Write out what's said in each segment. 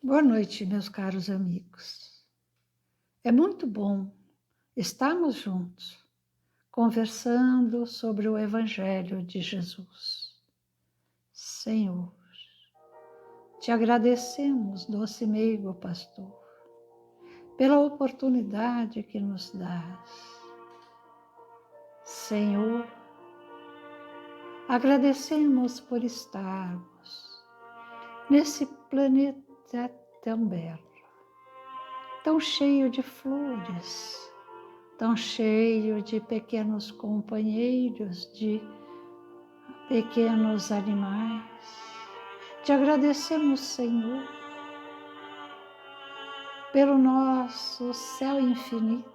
Boa noite, meus caros amigos. É muito bom estarmos juntos, conversando sobre o Evangelho de Jesus. Senhor, te agradecemos, doce e meigo pastor, pela oportunidade que nos dás. Senhor, agradecemos por estarmos nesse planeta tão belo, tão cheio de flores, tão cheio de pequenos companheiros, de pequenos animais. Te agradecemos, Senhor, pelo nosso céu infinito,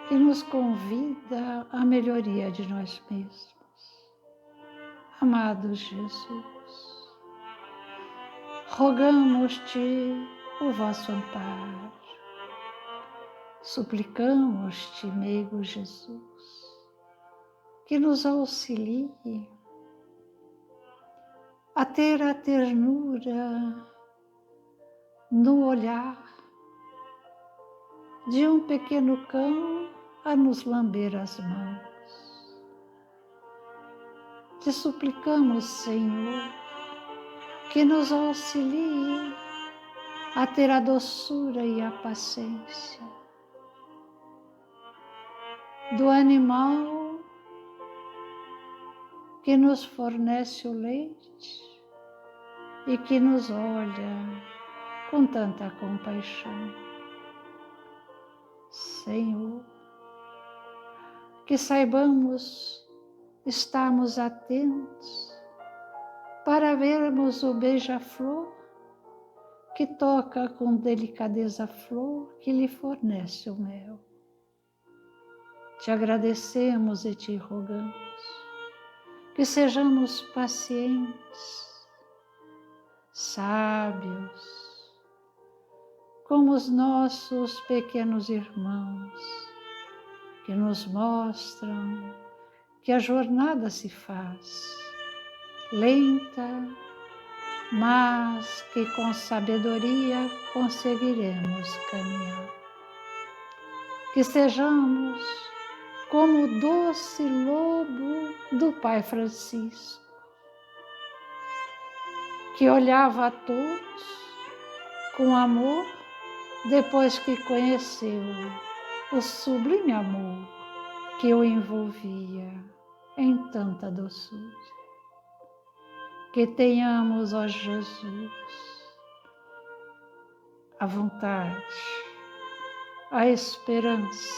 que nos convida à melhoria de nós mesmos. Amado Jesus, rogamos-te o vosso amparo, suplicamos-te, meigo Jesus, que nos auxilie a ter a ternura no olhar de um pequeno cão a nos lamber as mãos. Te suplicamos, Senhor, que nos auxilie a ter a doçura e a paciência do animal que nos fornece o leite e que nos olha com tanta compaixão. Senhor, que saibamos estarmos atentos para vermos o beija-flor que toca com delicadeza a flor que lhe fornece o mel. Te agradecemos e te rogamos que sejamos pacientes, sábios, como os nossos pequenos irmãos, que nos mostram que a jornada se faz lenta, mas que com sabedoria conseguiremos caminhar. Que sejamos como o doce lobo do Pai Francisco, que olhava a todos com amor depois que conheceu o sublime amor que o envolvia em tanta doçura. Que tenhamos, ó Jesus, a vontade, a esperança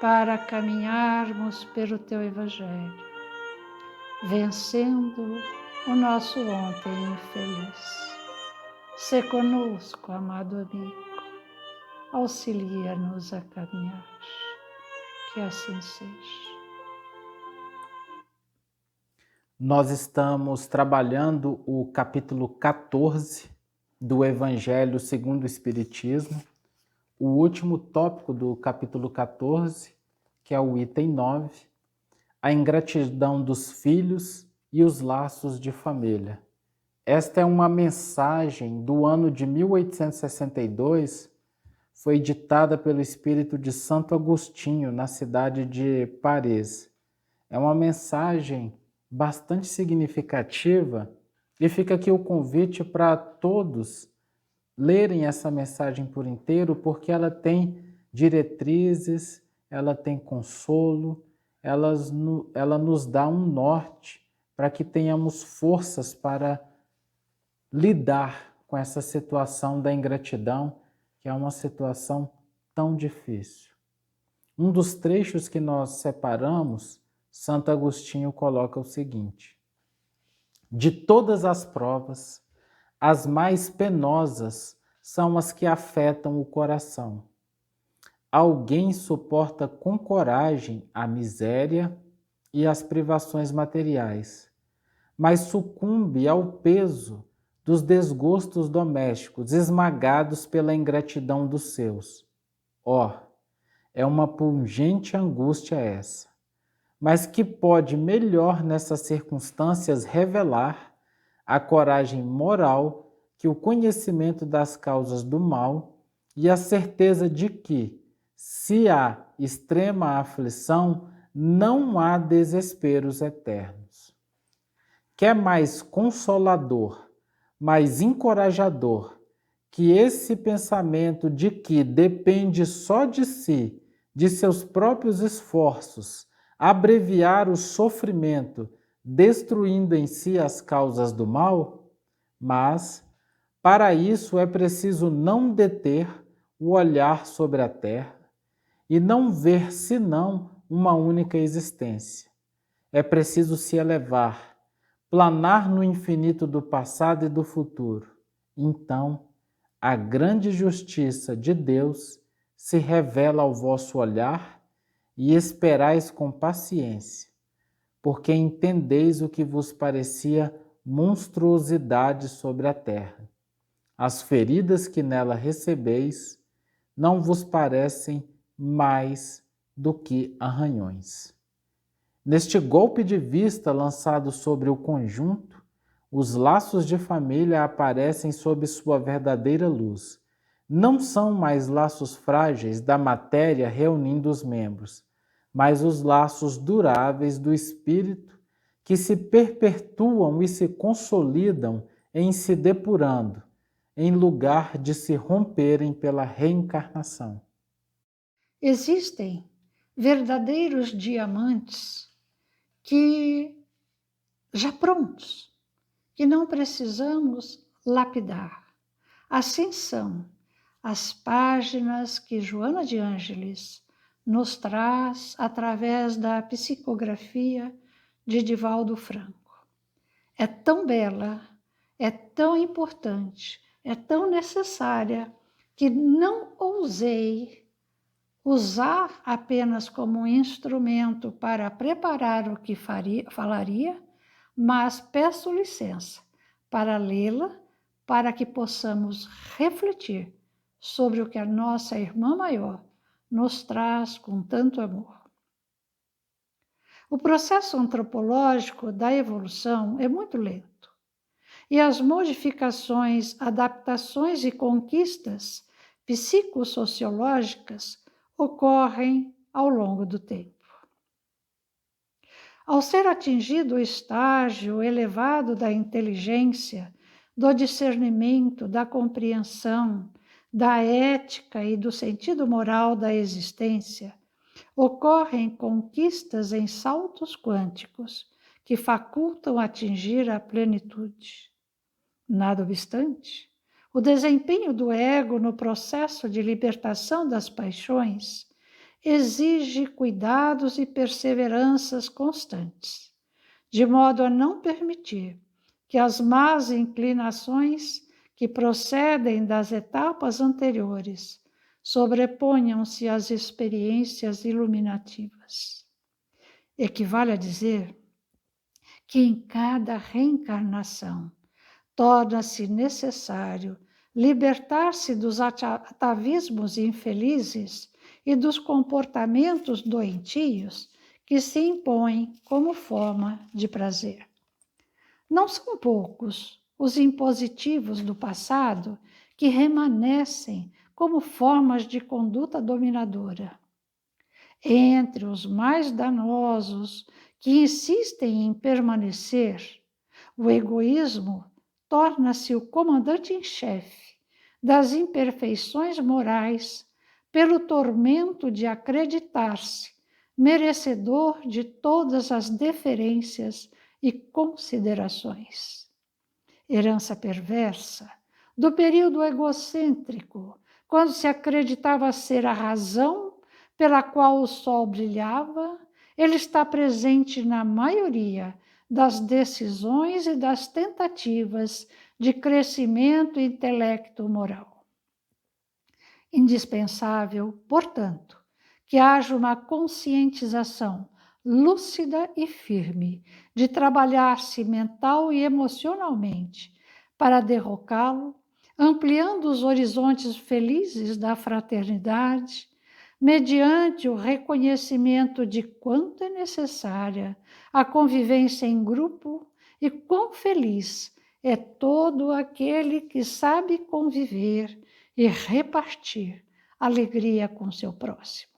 para caminharmos pelo Teu Evangelho, vencendo o nosso ontem infeliz. Sê conosco, amado amigo, auxilia-nos a caminhar. Que assim seja. Nós estamos trabalhando o capítulo 14 do Evangelho segundo o Espiritismo, o último tópico do capítulo 14, que é o item 9, a ingratidão dos filhos e os laços de família. Esta é uma mensagem do ano de 1862, foi ditada pelo espírito de Santo Agostinho, na cidade de Paris. É uma mensagem bastante significativa e fica aqui o convite para todos lerem essa mensagem por inteiro, porque ela tem diretrizes, ela tem consolo, ela nos dá um norte para que tenhamos forças para lidar com essa situação da ingratidão, que é uma situação tão difícil. Um dos trechos que nós separamos, Santo Agostinho coloca o seguinte: de todas as provas, as mais penosas são as que afetam o coração. Alguém suporta com coragem a miséria e as privações materiais, mas sucumbe ao peso dos desgostos domésticos, esmagados pela ingratidão dos seus. É uma pungente angústia essa, mas que pode melhor nessas circunstâncias revelar a coragem moral que o conhecimento das causas do mal e a certeza de que, se há extrema aflição, não há desesperos eternos. Que é mais consolador, mais encorajador que esse pensamento de que depende só de si, de seus próprios esforços, abreviar o sofrimento, destruindo em si as causas do mal? Mas, para isso é preciso não deter o olhar sobre a terra e não ver senão uma única existência. É preciso se elevar, planar no infinito do passado e do futuro. Então, a grande justiça de Deus se revela ao vosso olhar e esperais com paciência, porque entendeis o que vos parecia monstruosidade sobre a terra. As feridas que nela recebeis não vos parecem mais do que arranhões. Neste golpe de vista lançado sobre o conjunto, os laços de família aparecem sob sua verdadeira luz. Não são mais laços frágeis da matéria reunindo os membros, mas os laços duráveis do espírito que se perpetuam e se consolidam em se depurando, em lugar de se romperem pela reencarnação. Existem verdadeiros diamantes que já prontos, que não precisamos lapidar. Assim são as páginas que Joana de Ângeles nos traz através da psicografia de Divaldo Franco. É tão bela, é tão importante, é tão necessária que não ousei usar apenas como um instrumento para preparar o que falaria, mas peço licença para lê-la, para que possamos refletir sobre o que a nossa irmã maior nos traz com tanto amor. O processo antropológico da evolução é muito lento, e as modificações, adaptações e conquistas psicossociológicas ocorrem ao longo do tempo. Ao ser atingido o estágio elevado da inteligência, do discernimento, da compreensão, da ética e do sentido moral da existência, ocorrem conquistas em saltos quânticos que facultam atingir a plenitude. Nada obstante, o desempenho do ego no processo de libertação das paixões exige cuidados e perseveranças constantes, de modo a não permitir que as más inclinações que procedem das etapas anteriores sobreponham-se às experiências iluminativas. Equivale a dizer que em cada reencarnação torna-se necessário libertar-se dos atavismos infelizes e dos comportamentos doentios que se impõem como forma de prazer. Não são poucos os impositivos do passado que remanescem como formas de conduta dominadora. Entre os mais danosos que insistem em permanecer, o egoísmo torna-se o comandante em chefe das imperfeições morais pelo tormento de acreditar-se merecedor de todas as deferências e considerações. Herança perversa do período egocêntrico, quando se acreditava ser a razão pela qual o sol brilhava, ele está presente na maioria das decisões e das tentativas de crescimento intelecto-moral. Indispensável, portanto, que haja uma conscientização lúcida e firme de trabalhar-se mental e emocionalmente para derrocá-lo, ampliando os horizontes felizes da fraternidade, mediante o reconhecimento de quanto é necessária a convivência em grupo e quão feliz é todo aquele que sabe conviver e repartir alegria com seu próximo.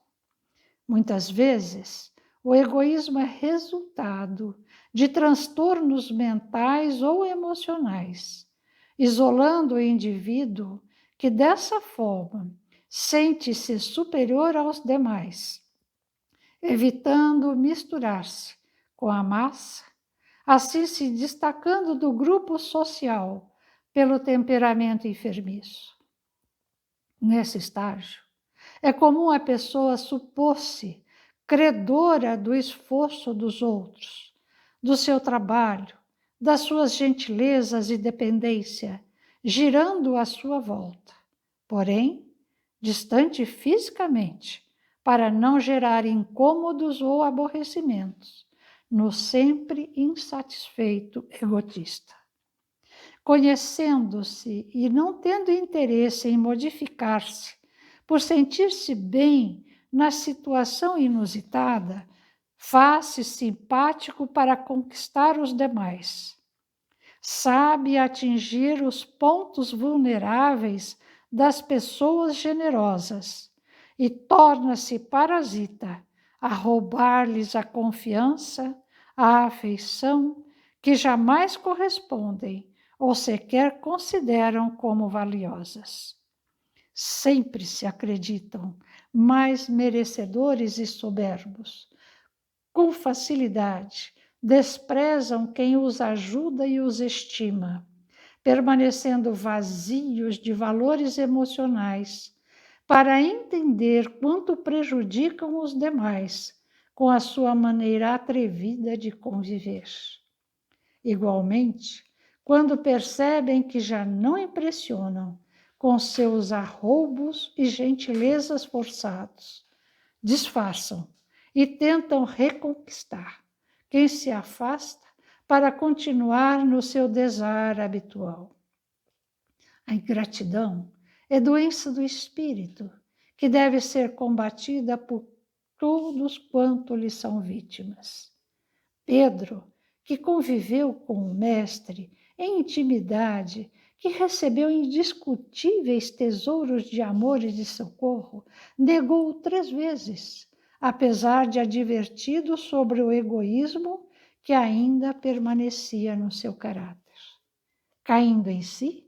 Muitas vezes, o egoísmo é resultado de transtornos mentais ou emocionais, isolando o indivíduo que, dessa forma, sente-se superior aos demais, evitando misturar-se com a massa, assim se destacando do grupo social pelo temperamento enfermiço. Nesse estágio, é comum a pessoa supor-se credora do esforço dos outros, do seu trabalho, das suas gentilezas e dependência, girando à sua volta, porém, distante fisicamente, para não gerar incômodos ou aborrecimentos no sempre insatisfeito egotista. Conhecendo-se e não tendo interesse em modificar-se, por sentir-se bem na situação inusitada, faz-se simpático para conquistar os demais. Sabe atingir os pontos vulneráveis das pessoas generosas e torna-se parasita a roubar-lhes a confiança, a afeição, que jamais correspondem ou sequer consideram como valiosas. Sempre se acreditam mais merecedores e soberbos. Com facilidade, desprezam quem os ajuda e os estima, permanecendo vazios de valores emocionais, para entender quanto prejudicam os demais com a sua maneira atrevida de conviver. Igualmente, quando percebem que já não impressionam com seus arroubos e gentilezas forçados, disfarçam e tentam reconquistar quem se afasta para continuar no seu desar habitual. A ingratidão é doença do espírito que deve ser combatida por todos quanto lhe são vítimas. Pedro, que conviveu com o Mestre em intimidade, que recebeu indiscutíveis tesouros de amor e de socorro, negou-o 3 vezes, apesar de advertido sobre o egoísmo que ainda permanecia no seu caráter. Caindo em si,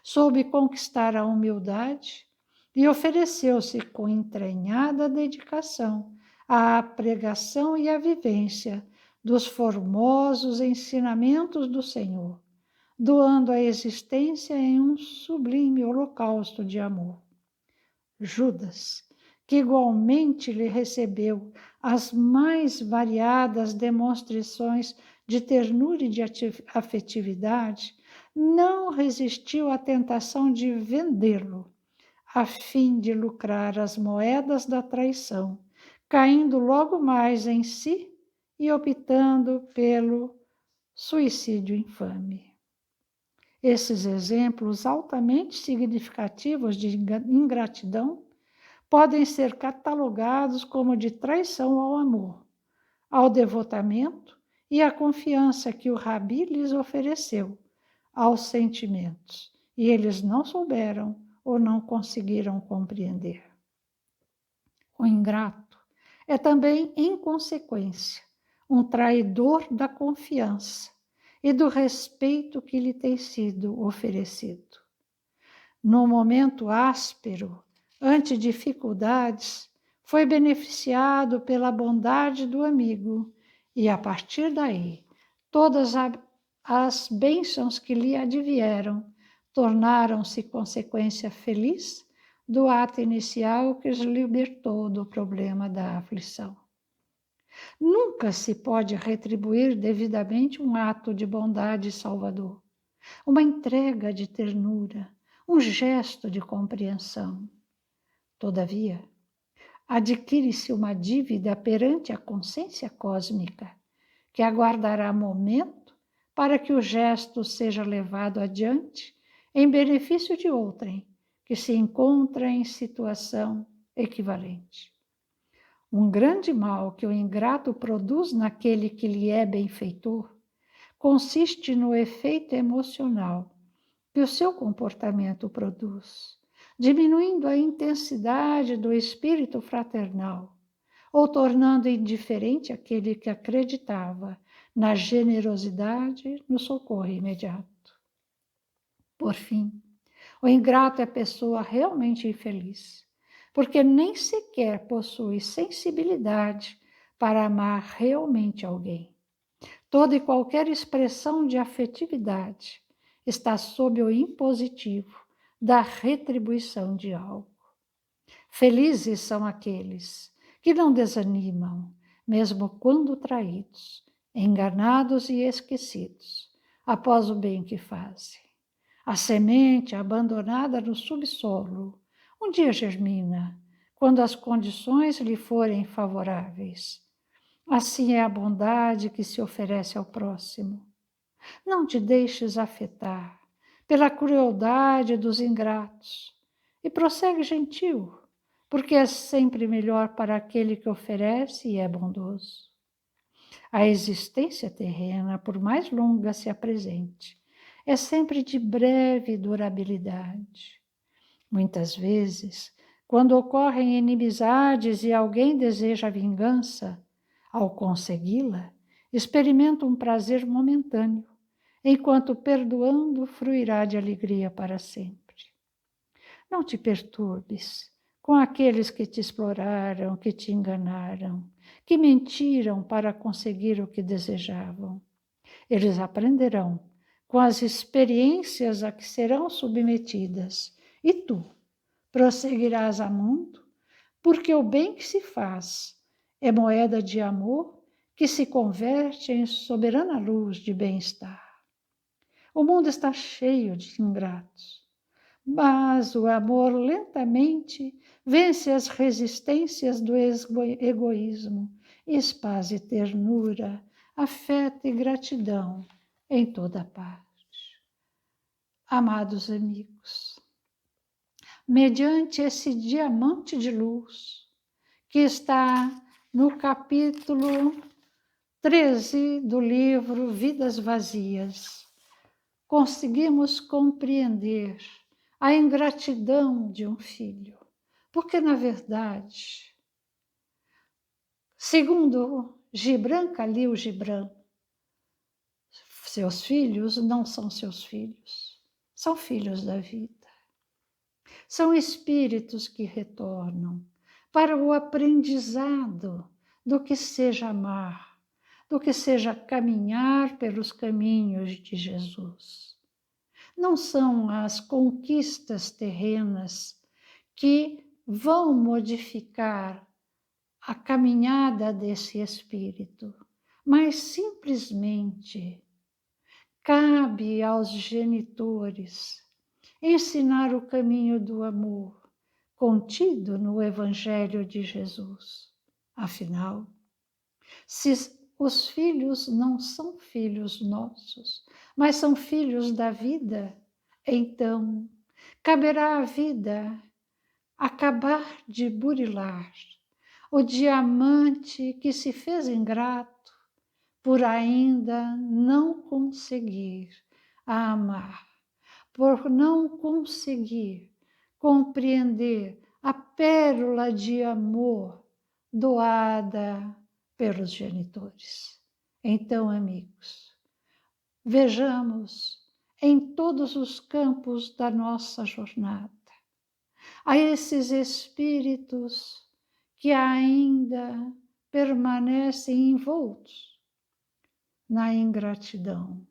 soube conquistar a humildade e ofereceu-se com entranhada dedicação à pregação e à vivência dos formosos ensinamentos do Senhor, doando a existência em um sublime holocausto de amor. Judas, que igualmente lhe recebeu as mais variadas demonstrações de ternura e de afetividade, não resistiu à tentação de vendê-lo, a fim de lucrar as moedas da traição, caindo logo mais em si e optando pelo suicídio infame. Esses exemplos altamente significativos de ingratidão podem ser catalogados como de traição ao amor, ao devotamento e à confiança que o Rabi lhes ofereceu, aos sentimentos, e eles não souberam ou não conseguiram compreender. O ingrato é também, em consequência, um traidor da confiança e do respeito que lhe tem sido oferecido. No momento áspero, ante dificuldades, foi beneficiado pela bondade do amigo e, a partir daí, todas as bênçãos que lhe advieram tornaram-se consequência feliz do ato inicial que os libertou do problema da aflição. Nunca se pode retribuir devidamente um ato de bondade salvador, uma entrega de ternura, um gesto de compreensão. Todavia, adquire-se uma dívida perante a consciência cósmica, que aguardará momento para que o gesto seja levado adiante em benefício de outrem que se encontra em situação equivalente. Um grande mal que o ingrato produz naquele que lhe é benfeitor consiste no efeito emocional que o seu comportamento produz, diminuindo a intensidade do espírito fraternal, ou tornando indiferente aquele que acreditava na generosidade, no socorro imediato. Por fim, o ingrato é pessoa realmente infeliz, porque nem sequer possui sensibilidade para amar realmente alguém. Toda e qualquer expressão de afetividade está sob o impositivo da retribuição de algo. Felizes são aqueles que não desanimam, mesmo quando traídos, enganados e esquecidos, após o bem que fazem. A semente abandonada no subsolo um dia germina, quando as condições lhe forem favoráveis. Assim é a bondade que se oferece ao próximo. Não te deixes afetar pela crueldade dos ingratos e prossegue gentil, porque é sempre melhor para aquele que oferece e é bondoso. A existência terrena, por mais longa se apresente, é sempre de breve durabilidade. Muitas vezes, quando ocorrem inimizades e alguém deseja vingança, ao consegui-la, experimenta um prazer momentâneo, enquanto perdoando fruirá de alegria para sempre. Não te perturbes com aqueles que te exploraram, que te enganaram, que mentiram para conseguir o que desejavam. Eles aprenderão com as experiências a que serão submetidas, e tu prosseguirás amando, porque o bem que se faz é moeda de amor que se converte em soberana luz de bem-estar. O mundo está cheio de ingratos, mas o amor lentamente vence as resistências do egoísmo, esparce ternura, afeto e gratidão em toda parte. Amados amigos, mediante esse diamante de luz que está no capítulo 13 do livro Vidas Vazias, conseguimos compreender a ingratidão de um filho, porque, na verdade, segundo Gibran Khalil Gibran, seus filhos não são seus filhos, são filhos da vida. São espíritos que retornam para o aprendizado do que seja amar, do que seja caminhar pelos caminhos de Jesus. Não são as conquistas terrenas que vão modificar a caminhada desse espírito, mas simplesmente cabe aos genitores ensinar o caminho do amor contido no Evangelho de Jesus. Afinal, se os filhos não são filhos nossos, mas são filhos da vida, então caberá à vida acabar de burilar o diamante que se fez ingrato por ainda não conseguir amar, por não conseguir compreender a pérola de amor doada pelos genitores. Então, amigos, vejamos em todos os campos da nossa jornada a esses espíritos que ainda permanecem envoltos na ingratidão,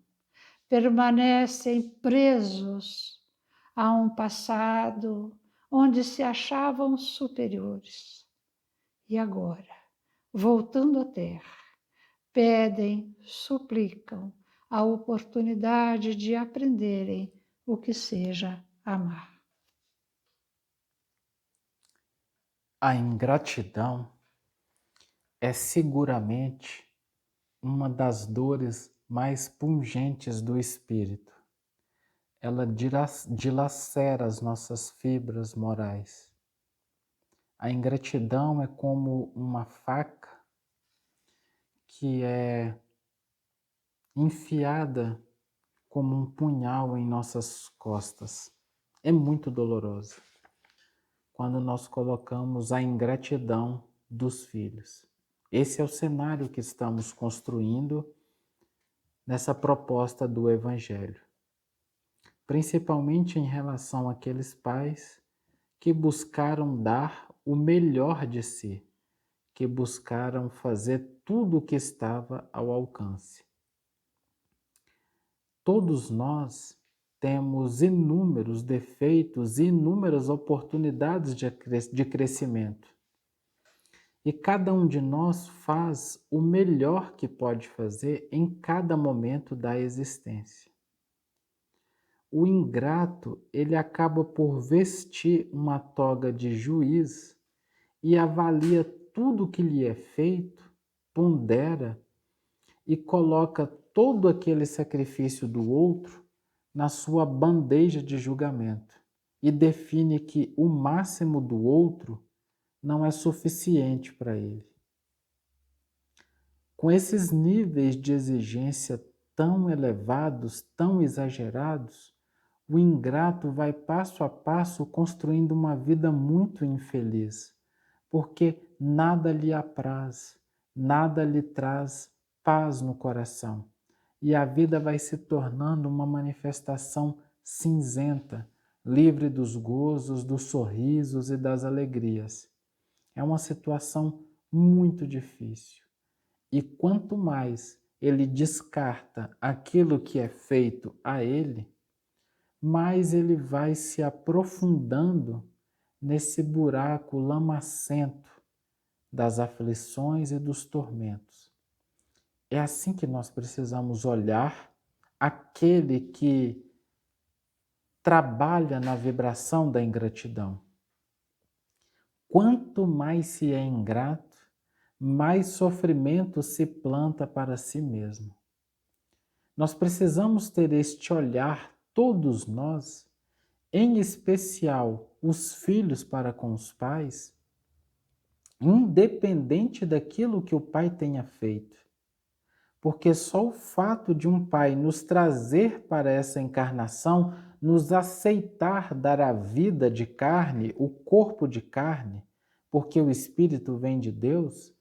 permanecem presos a um passado onde se achavam superiores. E agora, voltando à Terra, pedem, suplicam a oportunidade de aprenderem o que seja amar. A ingratidão é seguramente uma das dores mais pungentes do espírito. Ela dilacera as nossas fibras morais. A ingratidão é como uma faca que é enfiada como um punhal em nossas costas. É muito doloroso quando nós colocamos a ingratidão dos filhos. Esse é o cenário que estamos construindo nessa proposta do Evangelho, principalmente em relação àqueles pais que buscaram dar o melhor de si, que buscaram fazer tudo o que estava ao alcance. Todos nós temos inúmeros defeitos e inúmeras oportunidades de crescimento. E cada um de nós faz o melhor que pode fazer em cada momento da existência. O ingrato, ele acaba por vestir uma toga de juiz e avalia tudo que lhe é feito, pondera e coloca todo aquele sacrifício do outro na sua bandeja de julgamento e define que o máximo do outro não é suficiente para ele. Com esses níveis de exigência tão elevados, tão exagerados, o ingrato vai passo a passo construindo uma vida muito infeliz, porque nada lhe apraz, nada lhe traz paz no coração. E a vida vai se tornando uma manifestação cinzenta, livre dos gozos, dos sorrisos e das alegrias. É uma situação muito difícil. E quanto mais ele descarta aquilo que é feito a ele, mais ele vai se aprofundando nesse buraco lamacento das aflições e dos tormentos. É assim que nós precisamos olhar aquele que trabalha na vibração da ingratidão. Quanto mais se é ingrato, mais sofrimento se planta para si mesmo. Nós precisamos ter este olhar, todos nós, em especial os filhos para com os pais, independente daquilo que o pai tenha feito. Porque só o fato de um pai nos trazer para essa encarnação, nos aceitar dar a vida de carne, o corpo de carne, porque o espírito vem de Deus,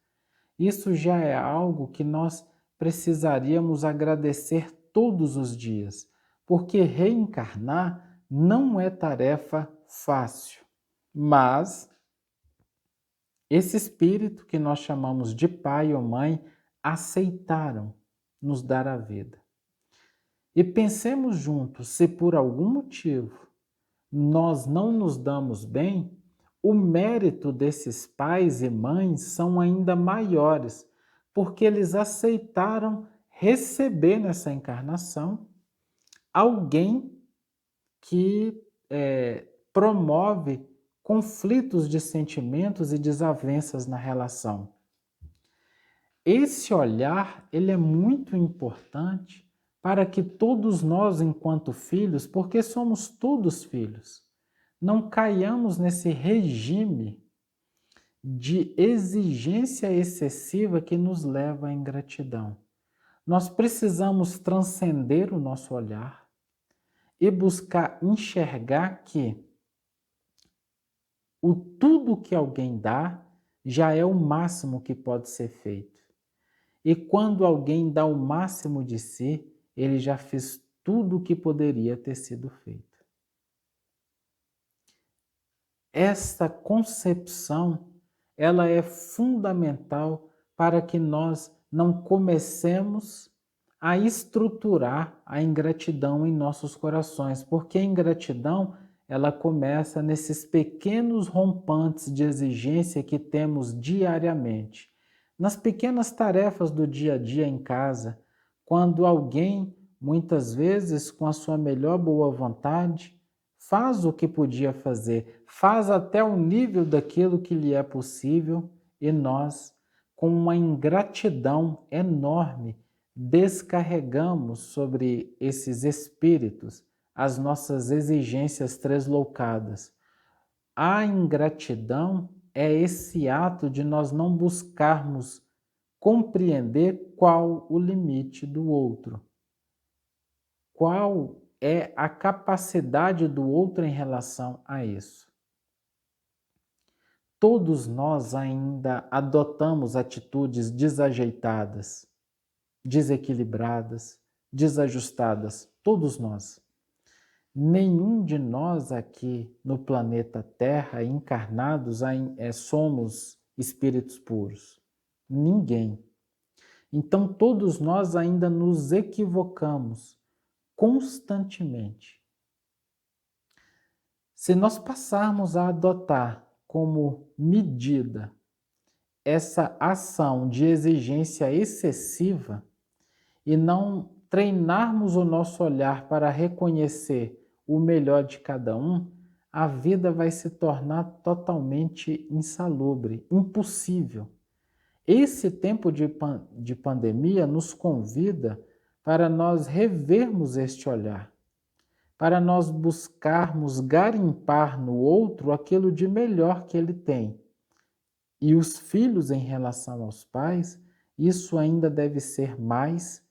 isso já é algo que nós precisaríamos agradecer todos os dias, porque reencarnar não é tarefa fácil, mas esse espírito que nós chamamos de pai ou mãe aceitaram nos dar a vida. E pensemos juntos, se por algum motivo nós não nos damos bem, o mérito desses pais e mães são ainda maiores, porque eles aceitaram receber nessa encarnação alguém que promove conflitos de sentimentos e desavenças na relação. Esse olhar, ele é muito importante para que todos nós, enquanto filhos, porque somos todos filhos, não caiamos nesse regime de exigência excessiva que nos leva à ingratidão. Nós precisamos transcender o nosso olhar e buscar enxergar que o tudo que alguém dá já é o máximo que pode ser feito. E quando alguém dá o máximo de si, ele já fez tudo o que poderia ter sido feito. Esta concepção, ela é fundamental para que nós não comecemos a estruturar a ingratidão em nossos corações, porque a ingratidão, ela começa nesses pequenos rompantes de exigência que temos diariamente. Nas pequenas tarefas do dia a dia em casa, quando alguém, muitas vezes com a sua melhor boa vontade, faz o que podia fazer, faz até o nível daquilo que lhe é possível, e nós, com uma ingratidão enorme, descarregamos sobre esses espíritos as nossas exigências tresloucadas. A ingratidão é esse ato de nós não buscarmos compreender qual o limite do outro. Qual é a capacidade do outro em relação a isso? Todos nós ainda adotamos atitudes desajeitadas, desequilibradas, desajustadas. Todos nós. Nenhum de nós aqui no planeta Terra, encarnados, somos espíritos puros. Ninguém. Então, todos nós ainda nos equivocamos constantemente. Se nós passarmos a adotar como medida essa ação de exigência excessiva e não treinarmos o nosso olhar para reconhecer o melhor de cada um, a vida vai se tornar totalmente insalubre, impossível. Esse tempo de pandemia nos convida para nós revermos este olhar, para nós buscarmos garimpar no outro aquilo de melhor que ele tem. E os filhos em relação aos pais, isso ainda deve ser mais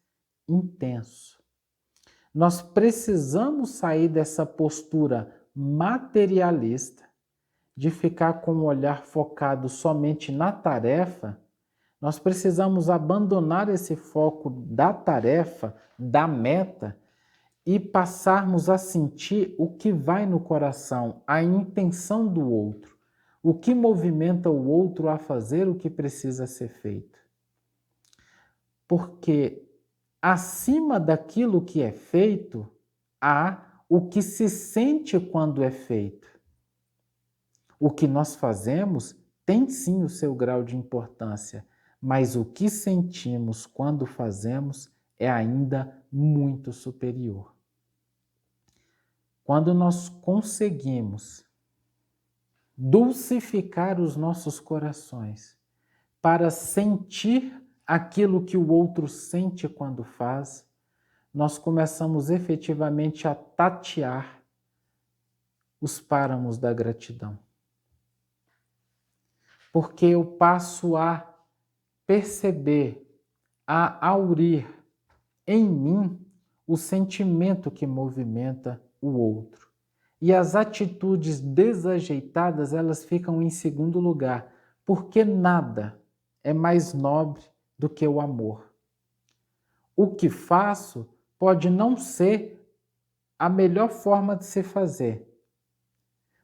intenso. Nós precisamos sair dessa postura materialista, de ficar com o olhar focado somente na tarefa. Nós precisamos abandonar esse foco da tarefa, da meta, e passarmos a sentir o que vai no coração, a intenção do outro, o que movimenta o outro a fazer o que precisa ser feito. Porque acima daquilo que é feito, há o que se sente quando é feito. O que nós fazemos tem sim o seu grau de importância, mas o que sentimos quando fazemos é ainda muito superior. Quando nós conseguimos dulcificar os nossos corações para sentir aquilo que o outro sente quando faz, nós começamos efetivamente a tatear os páramos da gratidão. Porque eu passo a perceber, a aurir em mim o sentimento que movimenta o outro. E as atitudes desajeitadas, elas ficam em segundo lugar, porque nada é mais nobre do que o amor. O que faço pode não ser a melhor forma de se fazer,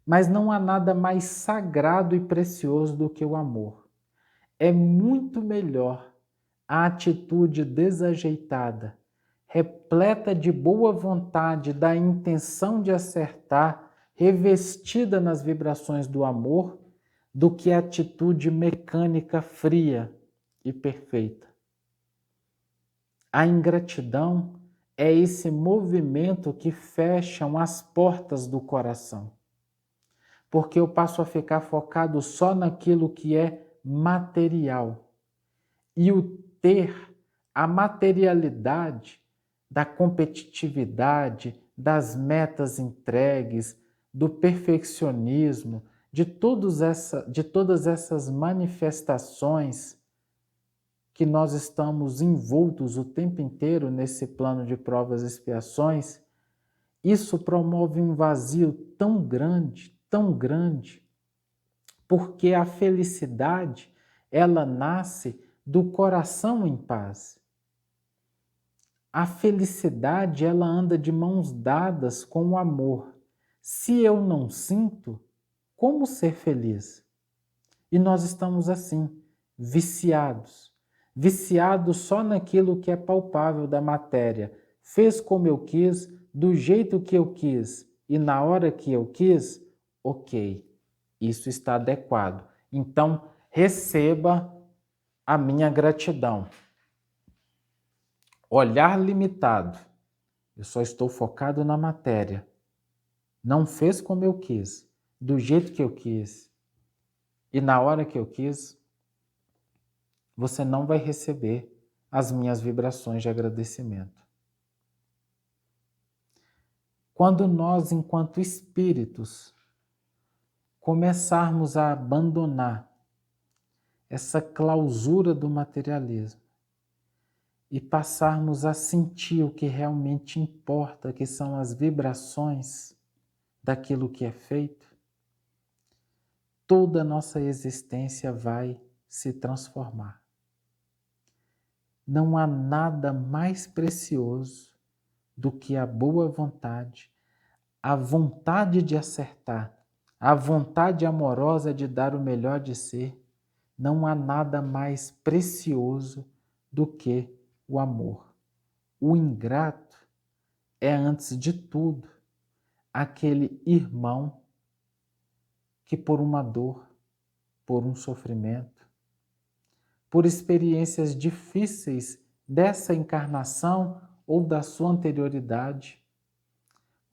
mas não há nada mais sagrado e precioso do que o amor. É muito melhor a atitude desajeitada, repleta de boa vontade, da intenção de acertar, revestida nas vibrações do amor, do que a atitude mecânica fria e perfeita. A ingratidão é esse movimento que fecham as portas do coração, porque eu passo a ficar focado só naquilo que é material. E o ter, a materialidade da competitividade, das metas entregues, do perfeccionismo, de todas essas manifestações que nós estamos envoltos o tempo inteiro nesse plano de provas e expiações, isso promove um vazio tão grande, porque a felicidade, ela nasce do coração em paz. A felicidade, ela anda de mãos dadas com o amor. Se eu não sinto, como ser feliz? E nós estamos assim, viciados só naquilo que é palpável da matéria. Fez como eu quis, do jeito que eu quis e na hora que eu quis, ok, isso está adequado. Então, receba a minha gratidão. Olhar limitado. Eu só estou focado na matéria. Não fez como eu quis, do jeito que eu quis e na hora que eu quis, você não vai receber as minhas vibrações de agradecimento. Quando nós, enquanto espíritos, começarmos a abandonar essa clausura do materialismo e passarmos a sentir o que realmente importa, que são as vibrações daquilo que é feito, toda a nossa existência vai se transformar. Não há nada mais precioso do que a boa vontade, a vontade de acertar, a vontade amorosa de dar o melhor de si. Não há nada mais precioso do que o amor. O ingrato é, antes de tudo, aquele irmão que por uma dor, por um sofrimento, por experiências difíceis dessa encarnação ou da sua anterioridade,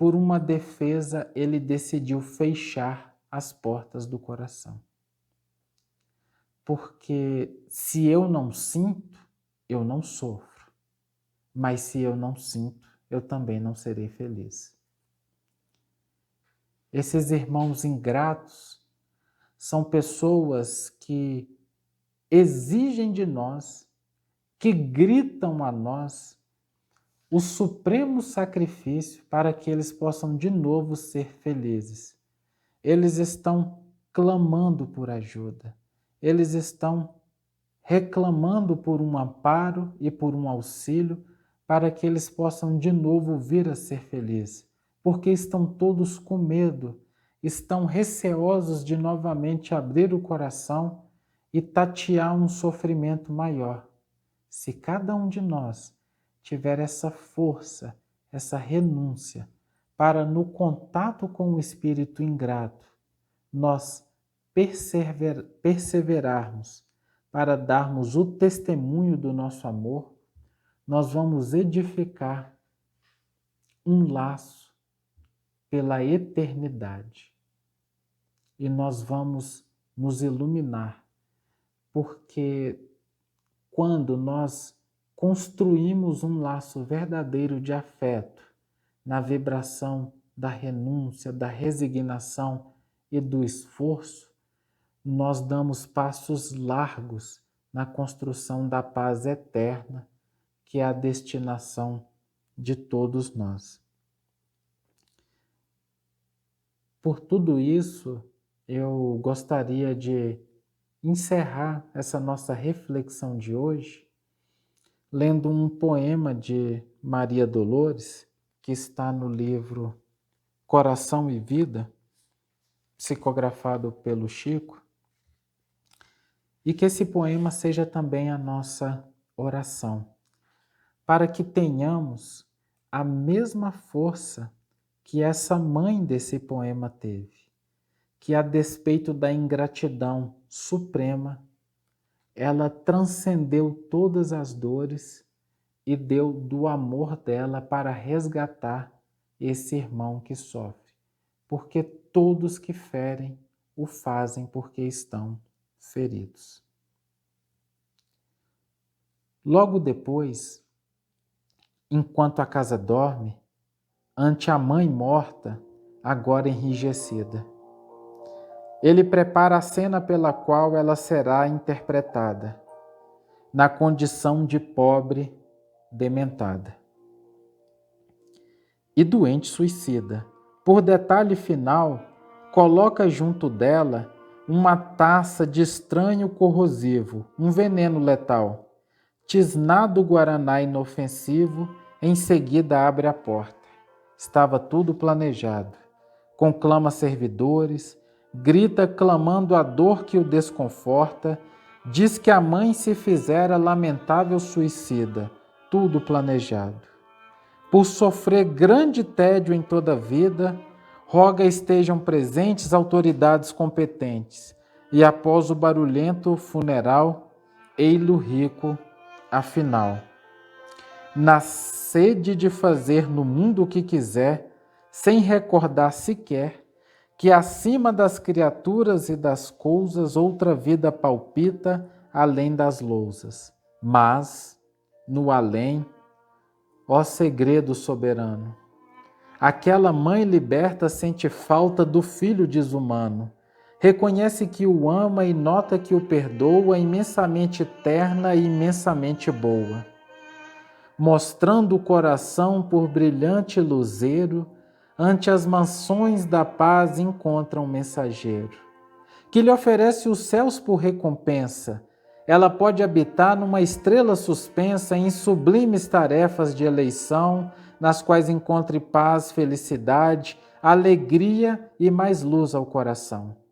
por uma defesa, ele decidiu fechar as portas do coração. Porque se eu não sinto, eu não sofro. Mas se eu não sinto, eu também não serei feliz. Esses irmãos ingratos são pessoas que exigem de nós, que gritam a nós o supremo sacrifício para que eles possam de novo ser felizes. Eles estão clamando por ajuda. Eles estão reclamando por um amparo e por um auxílio para que eles possam de novo vir a ser felizes, porque estão todos com medo, estão receosos de novamente abrir o coração e tatear um sofrimento maior. Se cada um de nós tiver essa força, essa renúncia, para no contato com o espírito ingrato, nós perseverarmos para darmos o testemunho do nosso amor, nós vamos edificar um laço pela eternidade. E nós vamos nos iluminar, porque quando nós construímos um laço verdadeiro de afeto, na vibração da renúncia, da resignação e do esforço, nós damos passos largos na construção da paz eterna, que é a destinação de todos nós. Por tudo isso, eu gostaria de encerrar essa nossa reflexão de hoje lendo um poema de Maria Dolores, que está no livro Coração e Vida, psicografado pelo Chico, e que esse poema seja também a nossa oração, para que tenhamos a mesma força que essa mãe desse poema teve, que a despeito da ingratidão suprema, ela transcendeu todas as dores e deu do amor dela para resgatar esse irmão que sofre, porque todos que ferem o fazem porque estão feridos. Logo depois, enquanto a casa dorme, ante a mãe morta, agora enrijecida, ele prepara a cena pela qual ela será interpretada, na condição de pobre dementada e doente suicida. Por detalhe final, coloca junto dela uma taça de estranho corrosivo, um veneno letal. Tisnado o guaraná inofensivo, em seguida abre a porta. Estava tudo planejado. Conclama servidores, grita clamando a dor que o desconforta, diz que a mãe se fizera lamentável suicida, tudo planejado. Por sofrer grande tédio em toda a vida, roga estejam presentes autoridades competentes, e após o barulhento funeral, ei-lo rico, afinal. Na sede de fazer no mundo o que quiser, sem recordar sequer que acima das criaturas e das coisas outra vida palpita além das lousas. Mas, no além, ó segredo soberano, aquela mãe liberta sente falta do filho desumano, reconhece que o ama e nota que o perdoa, imensamente terna e imensamente boa. Mostrando o coração por brilhante luzeiro, ante as mansões da paz encontra um mensageiro, que lhe oferece os céus por recompensa. Ela pode habitar numa estrela suspensa em sublimes tarefas de eleição, nas quais encontre paz, felicidade, alegria e mais luz ao coração.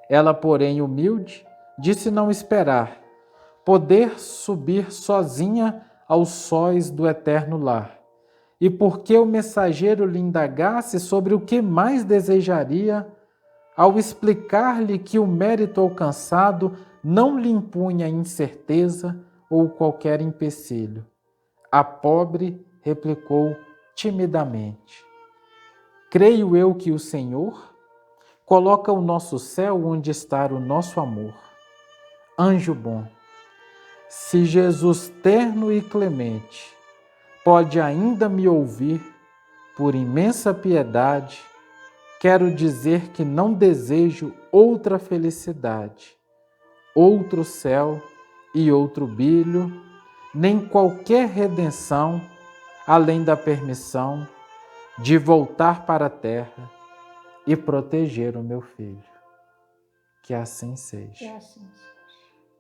Ela, porém, humilde, disse não esperar poder subir sozinha aos sóis do eterno lar. E porque o mensageiro lhe indagasse sobre o que mais desejaria, ao explicar-lhe que o mérito alcançado não lhe impunha incerteza ou qualquer empecilho, a pobre replicou timidamente: creio eu que o Senhor coloca o nosso céu onde está o nosso amor. Anjo bom, se Jesus terno e clemente pode ainda me ouvir, por imensa piedade, quero dizer que não desejo outra felicidade, outro céu e outro brilho, nem qualquer redenção, além da permissão de voltar para a terra e proteger o meu filho. Que assim seja. Que assim seja.